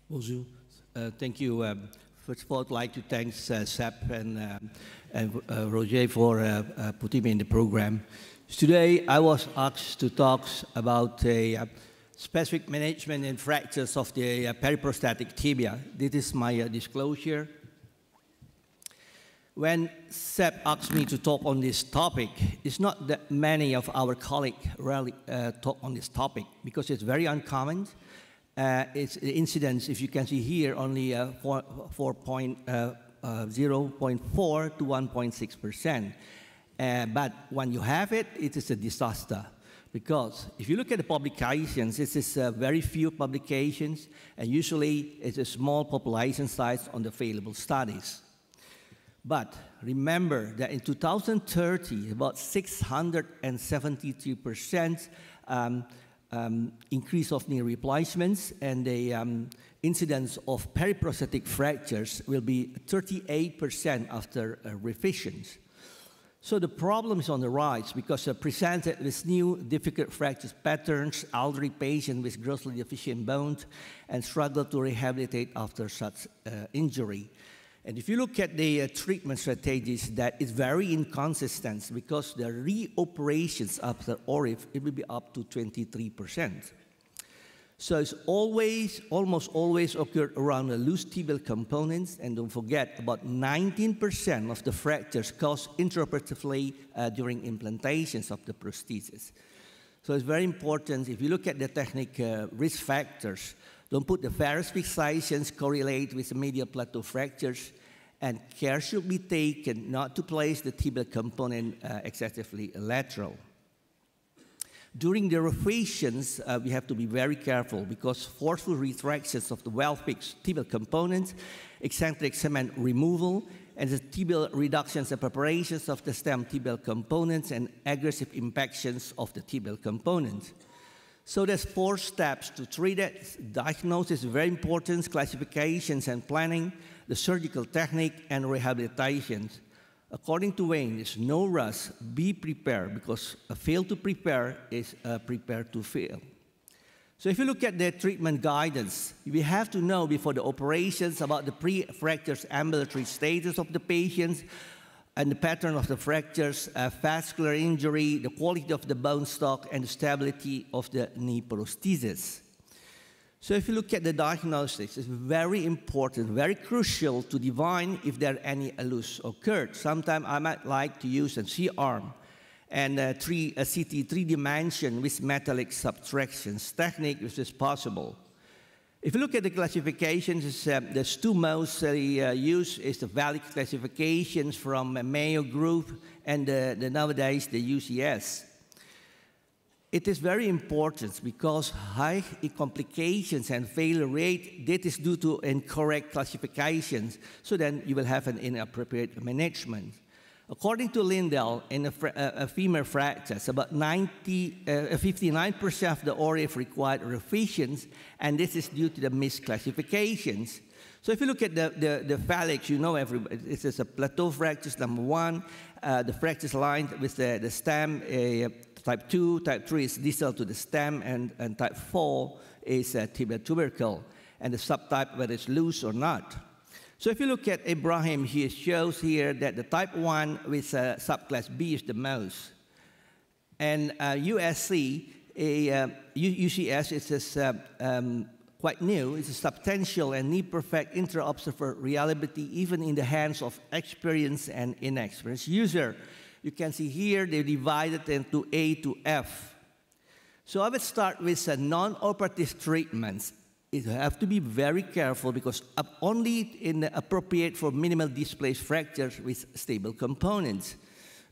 Bonjour. Thank you. First of all, I'd like to thank Sep and Roger for putting me in the program. Today, I was asked to talk about specific management and fractures of the periprosthetic tibia. This is my disclosure. When Sep asked me to talk on this topic, it's not that many of our colleagues really talk on this topic because it's very uncommon. It's incidence, if you can see here, only 0.4 to 1.6%. But when you have it, it is a disaster. Because if you look at the publications, this is very few publications, and usually it's a small population size on the available studies. But remember that in 2030, about 673% increase of knee replacements, and the incidence of periprosthetic fractures will be 38% after revisions. So the problem is on the rise because presented with new difficult fracture patterns, elderly patients with grossly deficient bones, and struggle to rehabilitate after such injury. And if you look at the treatment strategies, that is very inconsistent because the reoperations after ORIF, it will be up to 23%. So it's almost always occurred around the loose tibial components, and don't forget, about 19% of the fractures caused intraoperatively during implantations of the prosthesis. So it's very important, if you look at the technique risk factors, don't put the varus fixations correlate with the medial plateau fractures, and care should be taken not to place the tibial component excessively lateral. During the revisions, we have to be very careful because forceful retractions of the well-fixed tibial components, eccentric cement removal, and the tibial reductions and preparations of the stem tibial components, and aggressive impactions of the tibial components. So there's 4 steps to treat it. Diagnosis is very important, classifications and planning, the surgical technique, and rehabilitation. According to Wayne, there's no rush, be prepared, because a fail to prepare is prepared to fail. So if you look at the treatment guidance, we have to know before the operations about the pre-fractures ambulatory status of the patients, and the pattern of the fractures, vascular injury, the quality of the bone stock, and the stability of the knee prosthesis. So if you look at the diagnosis, it's very important, very crucial to divine if there are any loose occurred. Sometimes I might like to use a C-arm and a CT 3-dimension with metallic subtractions technique, which is possible. If you look at the classifications, there's 2 mostly used is the valid classifications from Mayo Group and nowadays the UCS. It is very important because high complications and failure rate, that is due to incorrect classifications, so then you will have an inappropriate management. According to Lindell, in femur fractures, about 59% of the ORIF required revisions, and this is due to the misclassifications. So if you look at the phalanx, you know this is a plateau fractures, number 1, the fractures lined with the stem, type 2, type 3 is distal to the stem, and type 4 is tibia tubercle, and the subtype whether it's loose or not. So if you look at Ibrahim, he shows here that the type 1 with subclass B is the most. And UCS is quite new. It's a substantial and near-perfect intra-observer reliability even in the hands of experienced and inexperienced user. You can see here they divided into A to F. So I would start with non-operative treatments. You have to be very careful because only appropriate for minimal displaced fractures with stable components.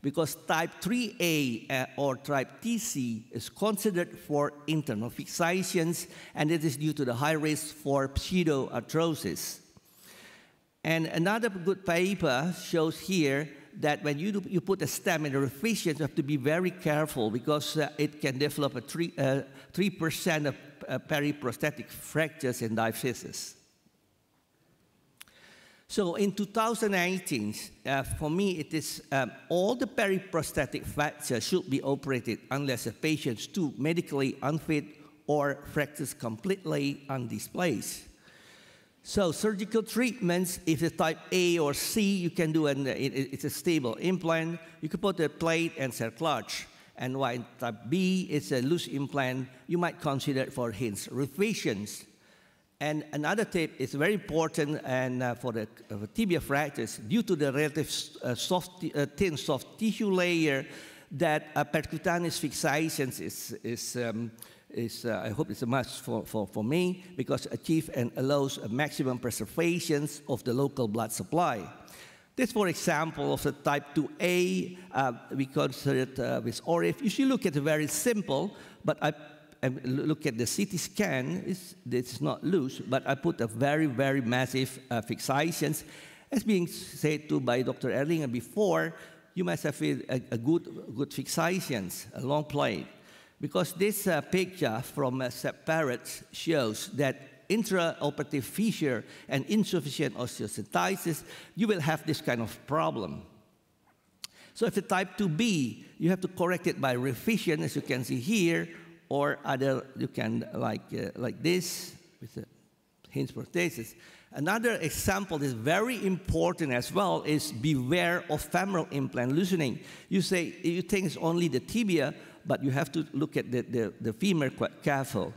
Because type 3A or type TC is considered for internal fixations, and it is due to the high risk for pseudoarthrosis. And another good paper shows here that when you put a stem in the revisions, you have to be very careful because it can develop a 3% of periprosthetic fractures and diaphysis. So in 2018, for me, it is all the periprosthetic fractures should be operated unless the patient is too medically unfit or fractures completely undisplaced. So surgical treatments, if it's type A or C, you can do it's a stable implant. You can put a plate and cerclage. And while type B, it's a loose implant, you might consider it for hence revisions. And another tip is very important and for the tibia fractures, due to the relative thin soft tissue layer, that percutaneous fixations I hope it's a must for me, because achieve and allows a maximum preservation of the local blood supply. This, for example, of the type 2A, we consider it with ORIF. You should look at it very simple, but I look at the CT scan, it's not loose, but I put a very, very massive fixations. As being said to by Dr. Erlinger before, you must have a good fixations, a long plate. Because this picture from separate shows that intraoperative fissure and insufficient osteosynthesis, you will have this kind of problem. So if the type 2B, you have to correct it by revision, as you can see here, or other, you can like this, with the hinge prosthesis. Another example is very important as well is beware of femoral implant loosening. You think it's only the tibia, but you have to look at the femur quite careful.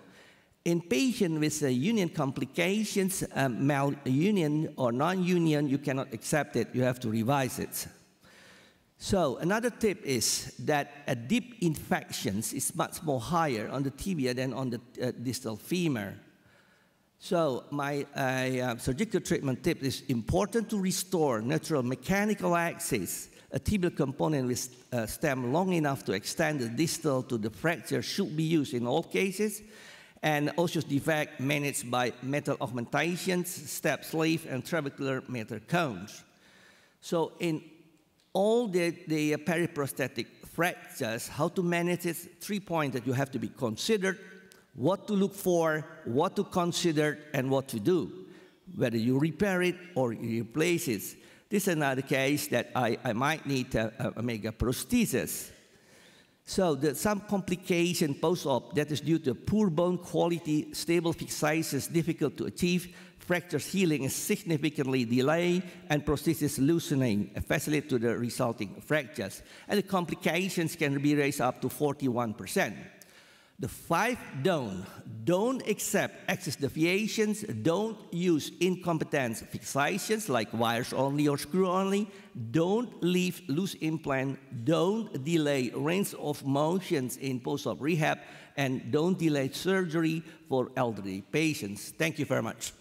In patients with union complications, malunion or non-union, you cannot accept it. You have to revise it. So another tip is that deep infections is much more higher on the tibia than on the distal femur. So my surgical treatment tip is important to restore natural mechanical axis. A tibial component with stem long enough to extend the distal to the fracture should be used in all cases. And osseous defect managed by metal augmentations, step sleeve, and trabecular metal cones. So in all the periprosthetic fractures, how to manage it, 3 points that you have to be considered: what to look for, what to consider, and what to do, whether you repair it or you replace it. This is another case that I might need to make a prosthesis. So some complication post-op that is due to poor bone quality, stable fixations difficult to achieve, fractures healing is significantly delayed, and prosthesis loosening facilitate to the resulting fractures. And the complications can be raised up to 41%. The 5 don't accept excess deviations, don't use incompetent fixations like wires only or screw only, don't leave loose implant, don't delay range of motions in post-op rehab, and don't delay surgery for elderly patients. Thank you very much.